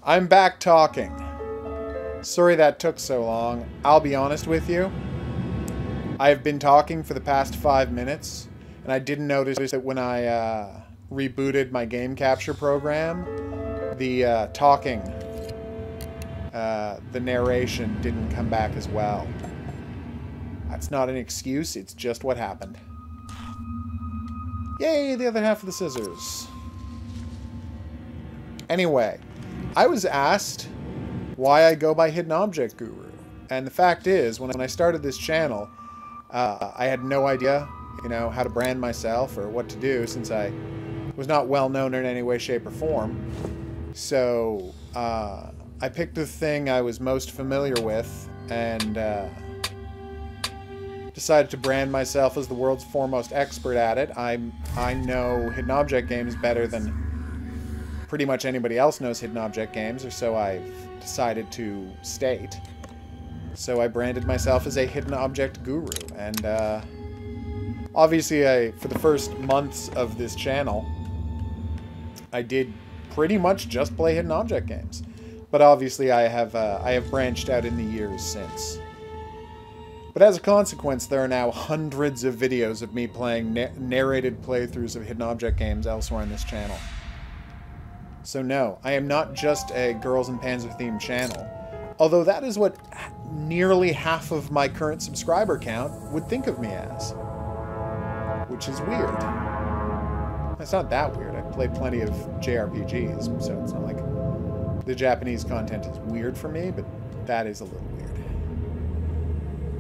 I'm back talking. Sorry that took so long. I'll be honest with you. I've been talking for the past 5 minutes, and I didn't notice that when I rebooted my game capture program, the talking, the narration didn't come back as well. That's not an excuse, it's just what happened. Yay, the other half of the scissors. Anyway, I was asked why I go by Hidden Object Guru. And the fact is, when I started this channel, I had no idea, how to brand myself or what to do, since I was not well known in any way, shape, or form. So, I picked the thing I was most familiar with, and decided to brand myself as the world's foremost expert at it. I know hidden object games better than pretty much anybody else knows hidden object games, or so I've decided to state. So I branded myself as a hidden object guru, and obviously for the first months of this channel, I did pretty much just play hidden object games. But obviously I have branched out in the years since. But as a consequence, there are now hundreds of videos of me playing narrated playthroughs of hidden object games elsewhere on this channel. So no, I am not just a Girls and Panzer themed channel, although that is what nearly half of my current subscriber count would think of me as. Which is weird. It's not that weird. I've played plenty of JRPGs, so it's not like the Japanese content is weird for me, but that is a little weird.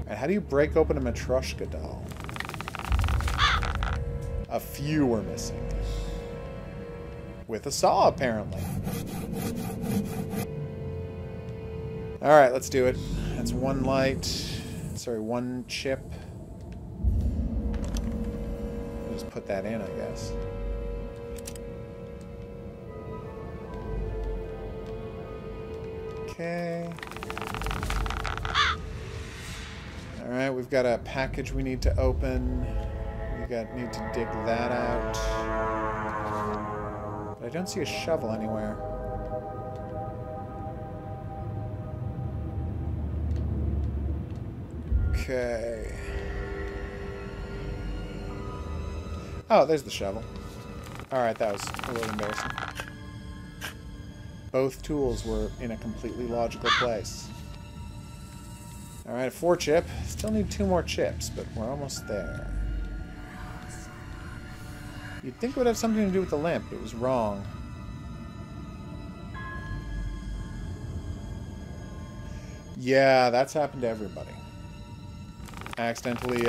And how do you break open a Matryoshka doll? A few were missing. With a saw, apparently. Alright, let's do it. That's one light. Sorry, one chip. I'll just put that in, I guess. Okay. Alright, we've got a package we need to open. We need to dig that out. But I don't see a shovel anywhere. Okay. Oh, there's the shovel. Alright, that was a little embarrassing. Both tools were in a completely logical place. Alright, 4 chip. Still need 2 more chips, but we're almost there. You'd think it would have something to do with the lamp, but it was wrong. Yeah, that's happened to everybody. Accidentally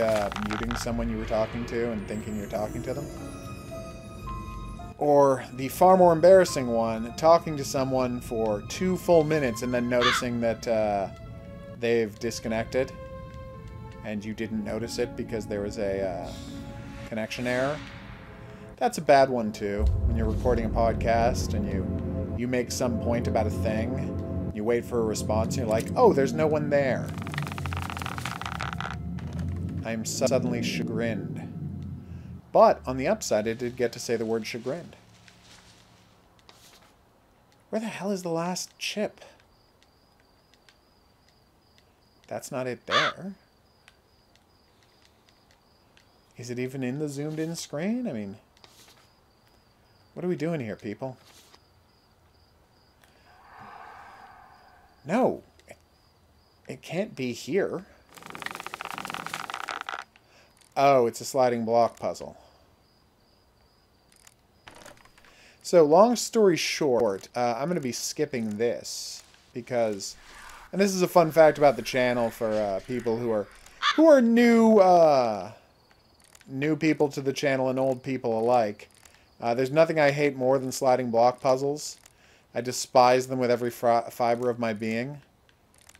muting someone you were talking to and thinking you're talking to them. Or the far more embarrassing one, talking to someone for 2 full minutes and then noticing that they've disconnected and you didn't notice it because there was a connection error. That's a bad one too. When you're recording a podcast and you make some point about a thing, you wait for a response and you're like, oh, there's no one there. I'm suddenly chagrined. But on the upside, I did get to say the word chagrined. Where the hell is the last chip? That's not it there. Is it even in the zoomed in screen? I mean, what are we doing here, people? No, it can't be here. Oh, it's a sliding block puzzle. So, long story short, I'm going to be skipping this because, and this is a fun fact about the channel for people who are new people to the channel and old people alike. There's nothing I hate more than sliding block puzzles. I despise them with every fiber of my being.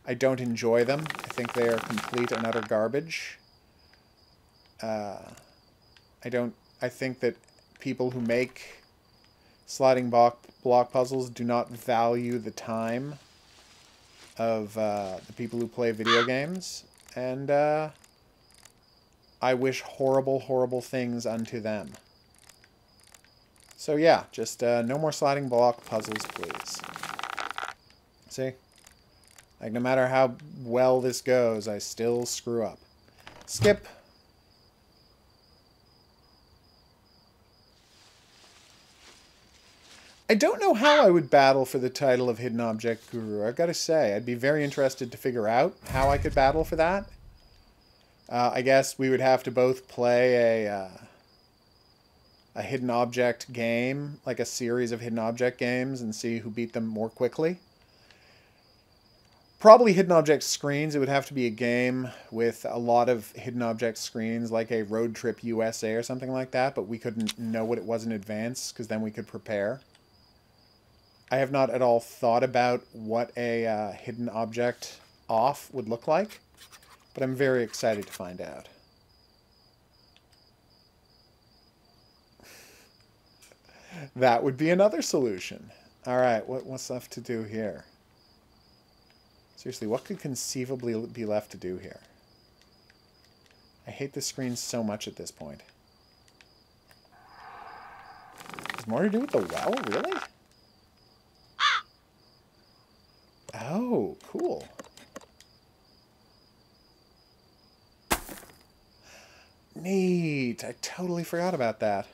I don't enjoy them. I think they are complete and utter garbage. I think that people who make sliding block puzzles do not value the time of the people who play video games, and I wish horrible, horrible things unto them. So yeah, just no more sliding block puzzles, please. See? Like, no matter how well this goes, I still screw up. Skip. I don't know how I would battle for the title of Hidden Object Guru. I've got to say, I'd be very interested to figure out how I could battle for that. I guess we would have to both play a hidden object game, like a series of hidden object games, and see who beat them more quickly. Probably hidden object screens. It would have to be a game with a lot of hidden object screens, like a Road Trip USA or something like that, but we couldn't know what it was in advance, because then we could prepare. I have not at all thought about what a hidden object off would look like, but I'm very excited to find out. That would be another solution. All right, what's left to do here? Seriously, what could conceivably be left to do here? I hate this screen so much at this point. There's more to do with the well, really? Oh, cool. Neat. I totally forgot about that.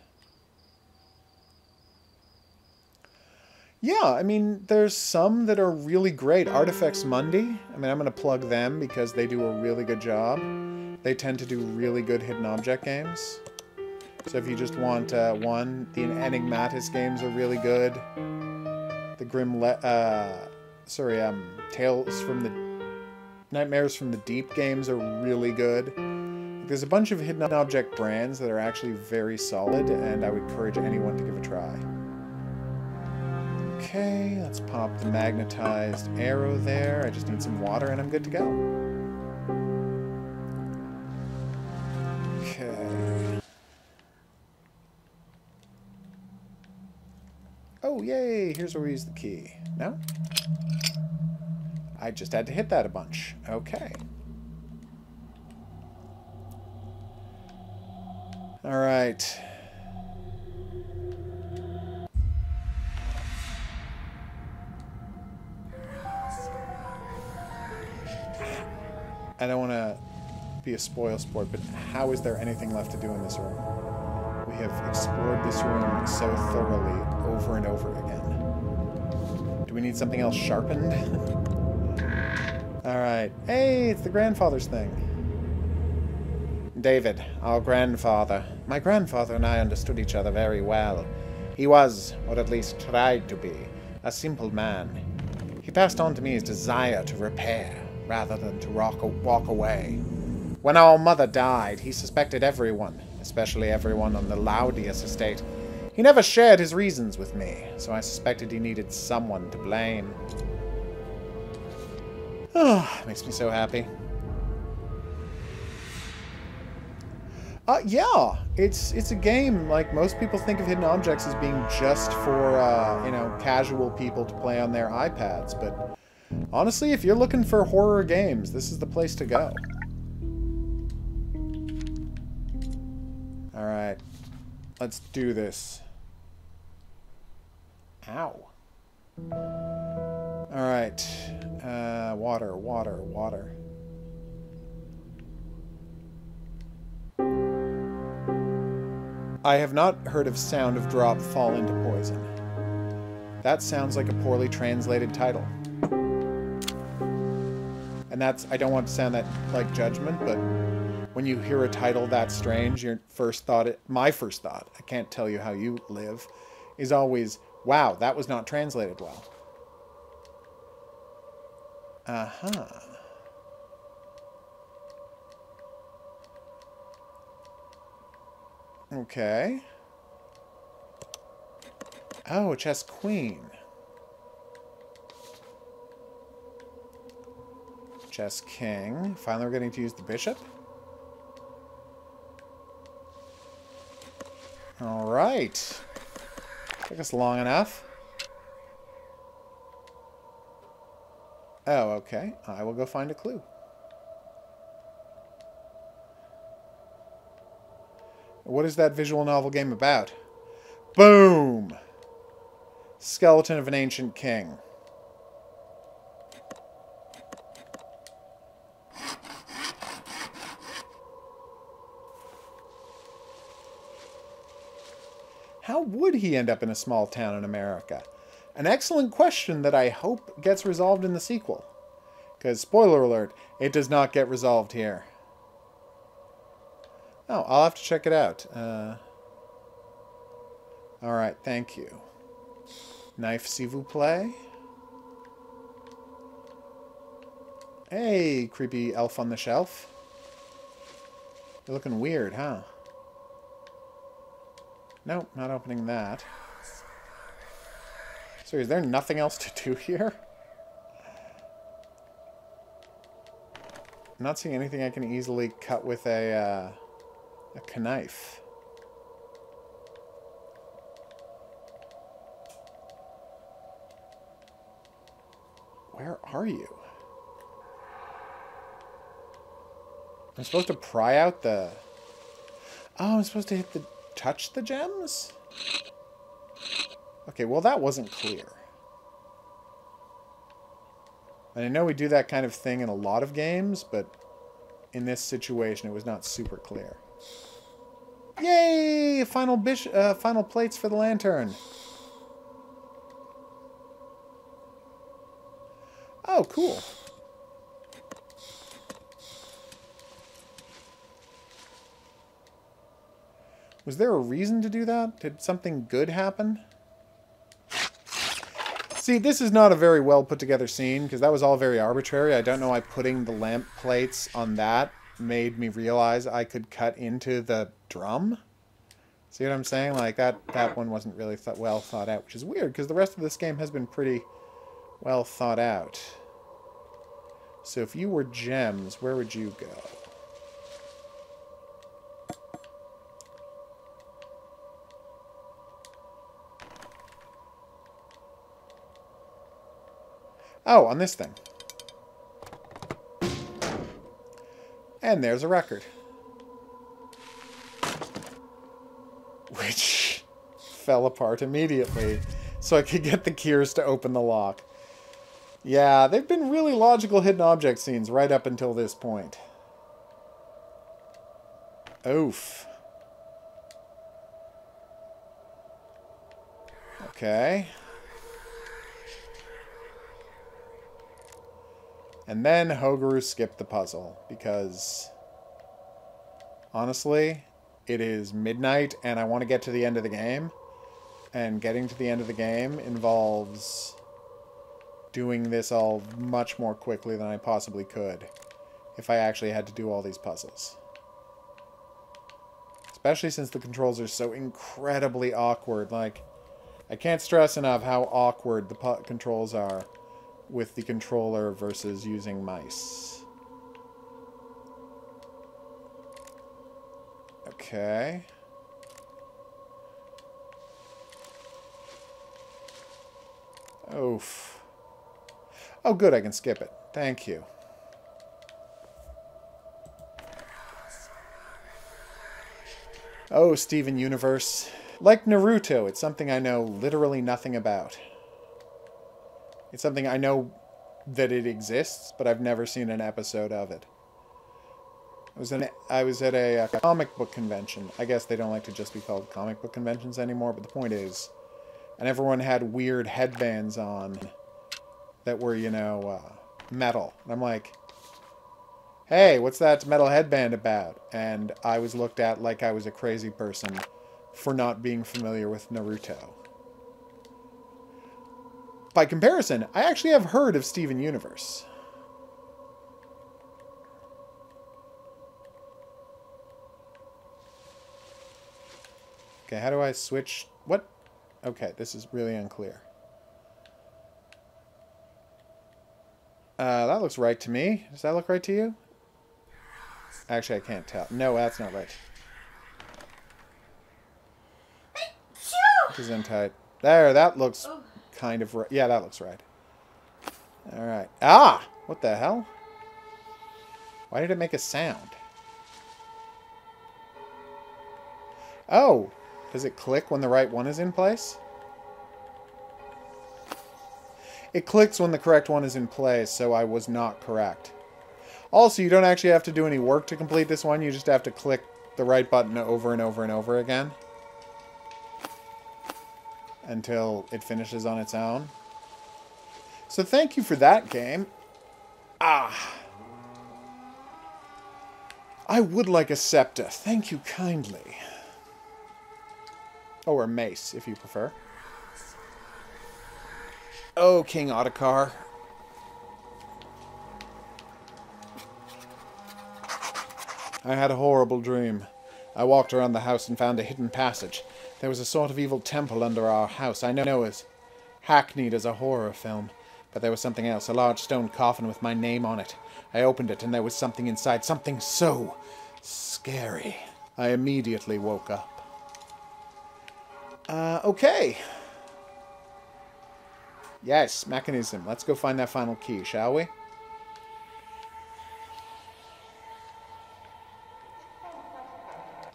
Yeah, I mean, there's some that are really great. Artifacts Mundi. I mean, I'm going to plug them because they do a really good job. They tend to do really good hidden object games. So if you just want one, the Enigmatis games are really good. The Tales from the... Nightmares from the Deep games are really good. There's a bunch of hidden object brands that are actually very solid, and I would encourage anyone to give a try. Okay, let's pop the magnetized arrow there. I just need some water and I'm good to go. Okay. Oh, yay! Here's where we use the key. No? I just had to hit that a bunch. Okay. Alright. I don't want to be a spoil sport, but how is there anything left to do in this room? We have explored this room so thoroughly over and over again. Do we need something else sharpened? Alright. Hey, it's the grandfather's thing. David, our grandfather. My grandfather and I understood each other very well. He was, or at least tried to be, a simple man. He passed on to me his desire to repair, rather than to walk away. When our mother died, he suspected everyone, especially everyone on the Laudius estate. He never shared his reasons with me, so I suspected he needed someone to blame. Ah, makes me so happy. Yeah, it's a game, like, most people think of Hidden Objects as being just for, you know, casual people to play on their iPads, but honestly, if you're looking for horror games, this is the place to go. Alright, let's do this. Ow. Alright, water, water, water. I have not heard of Sound of Drop Fall into Poison. That sounds like a poorly translated title. And that's, I don't want to sound that like judgment, but when you hear a title that strange, your first thought, my first thought, I can't tell you how you live, is always, wow, that was not translated well. Uh-huh. Okay. Oh, chess queen. Chess king. Finally we're getting to use the bishop. Alright. Took us long enough. Oh, okay. I will go find a clue. What is that visual novel game about? Boom! Skeleton of an Ancient King. How would he end up in a small town in America? An excellent question that I hope gets resolved in the sequel. Because, spoiler alert, it does not get resolved here. Oh, I'll have to check it out. Alright, thank you. Knife, s'il vous plaît. Hey, creepy elf on the shelf. You're looking weird, huh? Nope, not opening that. So is there nothing else to do here? I'm not seeing anything I can easily cut with a knife. Where are you? I'm supposed to pry out the... Oh, I'm supposed to hit the... touch the gems? Okay, well that wasn't clear. And I know we do that kind of thing in a lot of games, but in this situation it was not super clear. Yay! Final plates for the lantern. Oh, cool. Was there a reason to do that? Did something good happen? See, this is not a very well put together scene, because that was all very arbitrary. I don't know why putting the lamp plates on that made me realize I could cut into the drum. See what I'm saying? Like, that one wasn't really well thought out, which is weird, because the rest of this game has been pretty well thought out. So if you were gems, where would you go? Oh, on this thing. And there's a record. Which fell apart immediately, so I could get the keys to open the lock. Yeah, they've been really logical hidden object scenes right up until this point. Oof. Okay. And then Hogaru skipped the puzzle, because, honestly, it is midnight and I want to get to the end of the game. And getting to the end of the game involves doing this all much more quickly than I possibly could if I actually had to do all these puzzles. Especially since the controls are so incredibly awkward. Like, I can't stress enough how awkward the controls are with the controller versus using mice. Okay. Oof. Oh, good, I can skip it. Thank you. Oh, Steven Universe. Like Naruto, it's something I know literally nothing about. It's something I know that it exists, but I've never seen an episode of it. I was at a comic book convention. I guess they don't like to just be called comic book conventions anymore, but the point is, and everyone had weird headbands on that were, you know, metal. And I'm like, hey, what's that metal headband about? And I was looked at like I was a crazy person for not being familiar with Naruto. By comparison, I actually have heard of Steven Universe. Okay, how do I switch? What? Okay, this is really unclear. That looks right to me. Does that look right to you? Actually, I can't tell. No, that's not right. Gesundheit. There, that looks kind of right. Yeah, that looks right. Alright. Ah! What the hell? Why did it make a sound? Oh! Does it click when the right one is in place? It clicks when the correct one is in place, so I was not correct. Also, you don't actually have to do any work to complete this one. You just have to click the right button over and over and over again. until it finishes on its own. So thank you for that game. Ah. I would like a scepter. Thank you kindly. Or a mace, if you prefer. Oh, King Ottokar. I had a horrible dream. I walked around the house and found a hidden passage. There was a sort of evil temple under our house. I know it's hackneyed as a horror film, but there was something else, a large stone coffin with my name on it. I opened it and there was something inside, something so scary. I immediately woke up. Okay. Yes, mechanism. Let's go find that final key, shall we?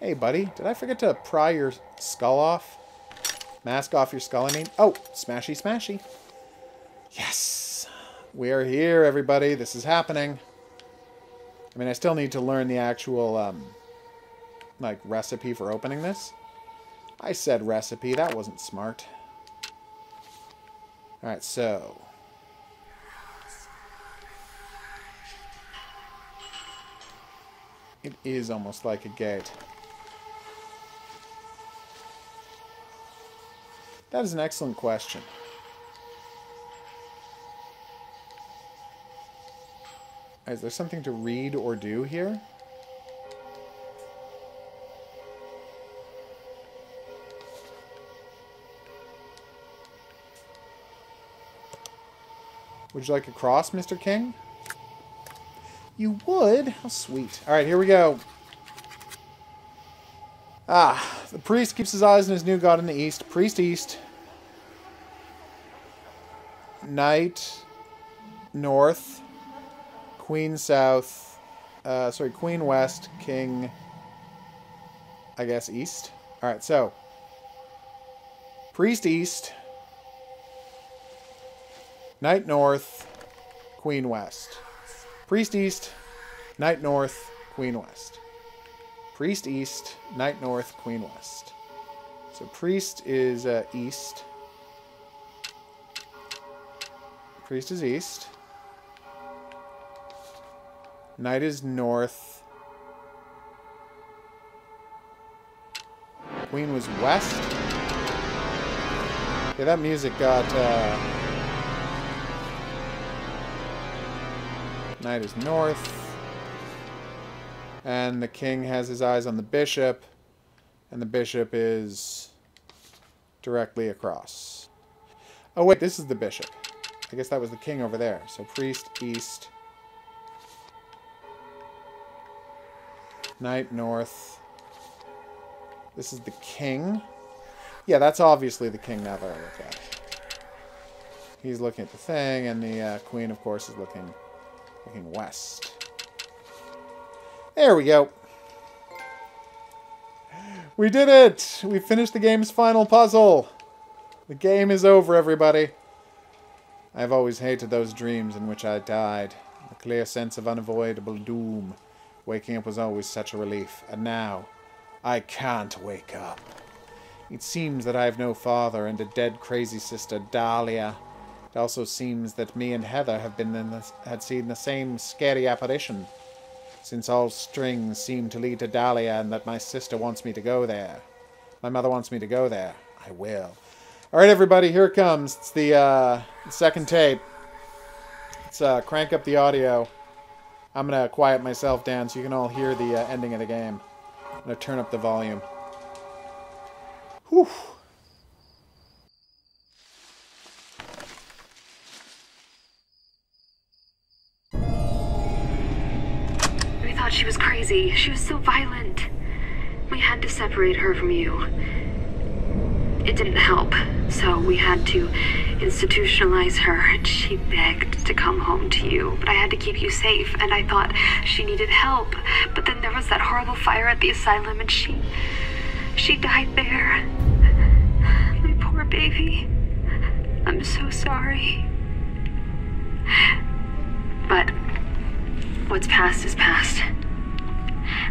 Hey, buddy. Did I forget to pry your skull off? Mask off your skull, I mean. Oh, smashy, smashy. Yes. We are here, everybody. This is happening. I mean, I still need to learn the actual, like, recipe for opening this. I said recipe. That wasn't smart. Alright, so... it is almost like a gate. That is an excellent question. Is there something to read or do here? Would you like a cross, Mr. King? You would? How sweet. Alright, here we go. Ah, the priest keeps his eyes on his new god in the east. Priest east. Knight north. Queen south. Queen west. King, I guess, east. Alright, so. Priest east. Knight north. Queen west. Priest east. Knight north. Queen west. Priest east. Knight north. Queen west. So priest is east. Priest is east. Knight is north. Queen was west. Okay, that music got... Knight is north. And the king has his eyes on the bishop. And the bishop is directly across. Oh wait, this is the bishop. I guess that was the king over there. So priest east. Knight north. This is the king. Yeah, that's obviously the king now that I look at it. He's looking at the thing, and the queen, of course, is looking west. There we go. We did it! We finished the game's final puzzle. The game is over, everybody. I've always hated those dreams in which I died. A clear sense of unavoidable doom. Waking up was always such a relief. And now, I can't wake up. It seems that I have no father and a dead crazy sister, Dahlia. It also seems that me and Heather had seen the same scary apparition. Since all strings seem to lead to Dahlia and that my sister wants me to go there. My mother wants me to go there. I will. Alright, everybody, here it comes. It's the second tape. Let's crank up the audio. I'm going to quiet myself down so you can all hear the ending of the game. I'm going to turn up the volume. Whew. We thought she was crazy. She was so violent. We had to separate her from you. It didn't help, so we had to institutionalize her, and she begged to come home to you. But I had to keep you safe, and I thought she needed help. But then there was that horrible fire at the asylum, and she died there. My poor baby. I'm so sorry. But what's past is past.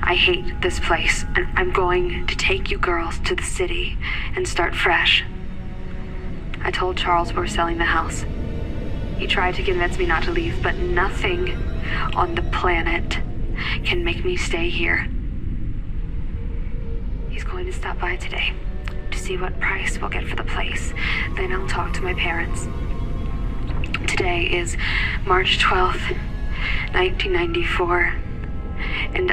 I hate this place, and I'm going to take you girls to the city and start fresh. I told Charles we're selling the house. He tried to convince me not to leave, but nothing on the planet can make me stay here. He's going to stop by today to see what price we'll get for the place. Then I'll talk to my parents. Today is March 12th, 1994, and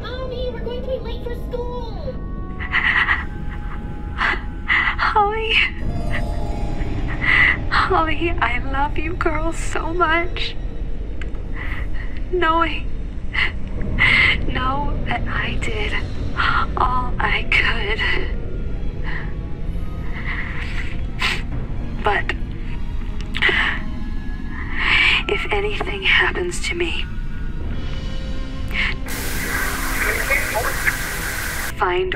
Mommy, we're going to be late for school! Holly... Holly, I love you girls so much. Knowing that I did all I could. But if anything happens to me, find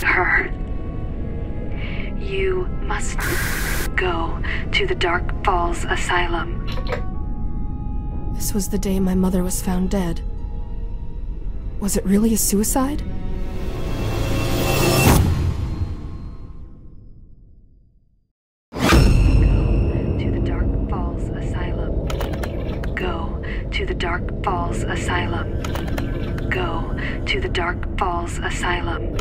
her. You must go to the Dark Falls Asylum. This was the day my mother was found dead. Was it really a suicide? To the Dark Falls Asylum. Go to the Dark Falls Asylum. Go to the Dark Falls Asylum.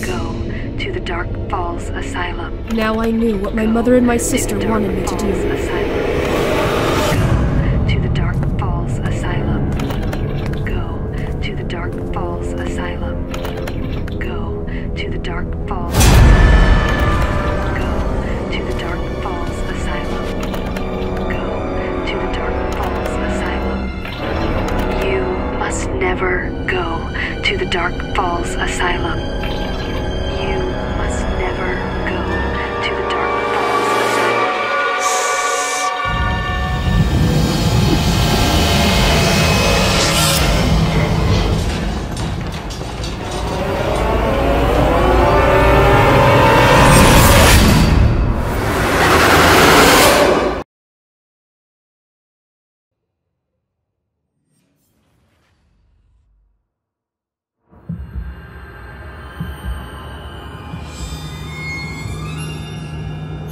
Go to the Dark Falls Asylum. Now I knew what my mother and my sister wanted me to do. Go to the Dark Falls Asylum. Go to the Dark Falls Asylum. Go to the Dark Falls. Go to the Dark Falls Asylum. Go to the Dark Falls Asylum. You must never go to the Dark Falls Asylum. You must never go to the Dark Falls Asylum.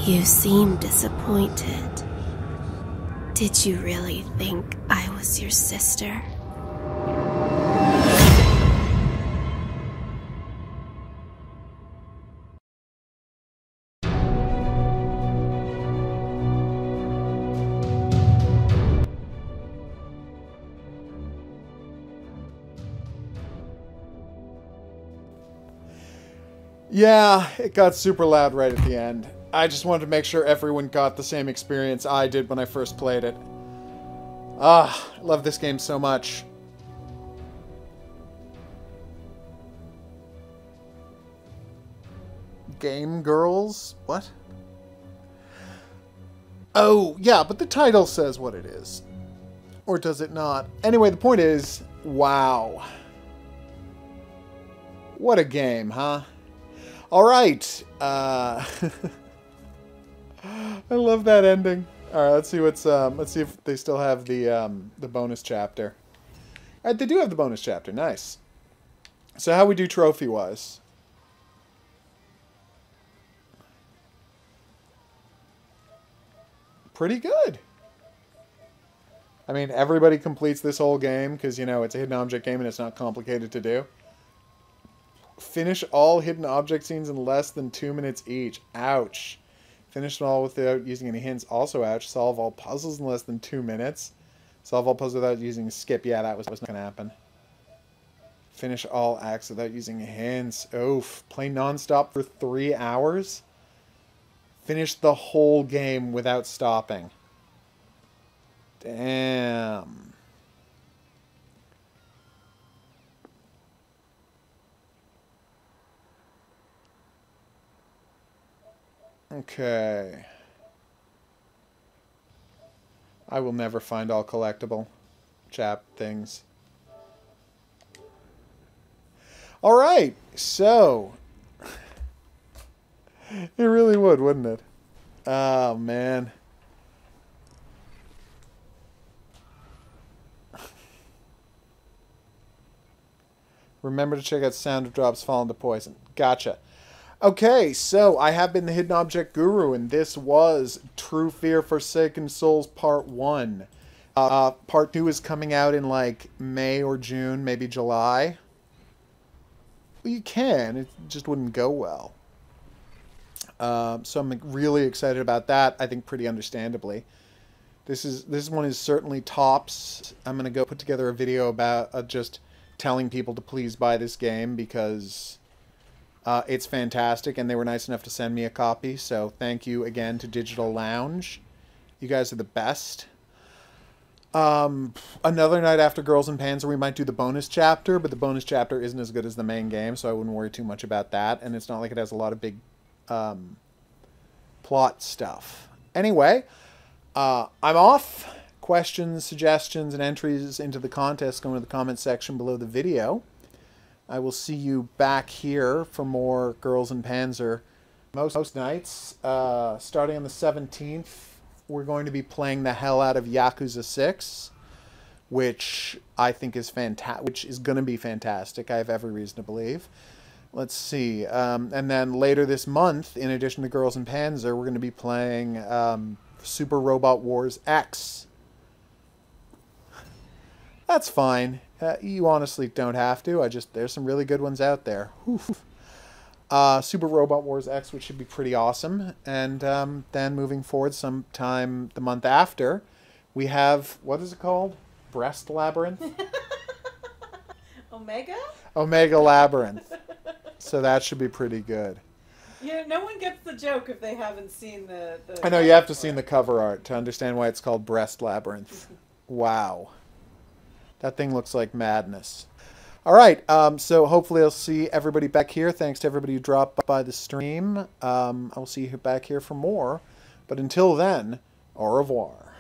You seem disappointed. Did you really think I was your sister? Yeah, it got super loud right at the end. I just wanted to make sure everyone got the same experience I did when I first played it. I love this game so much. Game Girls? What? Oh, yeah, but the title says what it is. Or does it not? Anyway, the point is, wow. What a game, huh? Alright, I love that ending. Alright, let's see let's see if they still have the bonus chapter. Alright, they do have the bonus chapter, nice. So how we do trophy-wise? Pretty good. I mean, everybody completes this whole game, because, you know, it's a hidden object game and it's not complicated to do. Finish all hidden object scenes in less than 2 minutes each. Ouch. Finish them all without using any hints. Also ouch. Solve all puzzles in less than 2 minutes. Solve all puzzles without using skip. Yeah, that was not going to happen. Finish all acts without using hints. Oof. Play non-stop for 3 hours. Finish the whole game without stopping. Damn. Okay. I will never find all collectible chap things. Alright, so it really would, wouldn't it? Oh man. Remember to check out Sound of Drops Fall into Poison. Gotcha. Okay, so I have been the Hidden Object Guru, and this was True Fear Forsaken Souls Part 1. Part 2 is coming out in like May or June, maybe July. Well, you can, it just wouldn't go well. So I'm really excited about that, I think pretty understandably. This one is certainly tops. I'm going to go put together a video about just telling people to please buy this game because it's fantastic, and they were nice enough to send me a copy. So thank you again to Digital Lounge. You guys are the best. Another night after Girls and Panzer, we might do the bonus chapter, but the bonus chapter isn't as good as the main game, so I wouldn't worry too much about that. And it's not like it has a lot of big plot stuff. Anyway, I'm off. Questions, suggestions, and entries into the contest go into the comment section below the video. I will see you back here for more Girls and Panzer. Most nights, starting on the 17th, we're going to be playing the hell out of Yakuza 6, which I think is which is going to be fantastic. I have every reason to believe. Let's see. And then later this month, in addition to Girls and Panzer, we're going to be playing Super Robot Wars X. That's fine. You honestly don't have to. There's some really good ones out there. Super Robot Wars X, which should be pretty awesome. And then moving forward, sometime the month after, we have, what is it called? Breast Labyrinth? Omega? Omega Labyrinth. So that should be pretty good. Yeah, no one gets the joke if they haven't seen the I know, you have to see the cover art to understand why it's called Breast Labyrinth. Wow. That thing looks like madness. All right, so hopefully I'll see everybody back here. Thanks to everybody who dropped by the stream. I'll see you back here for more. But until then, au revoir.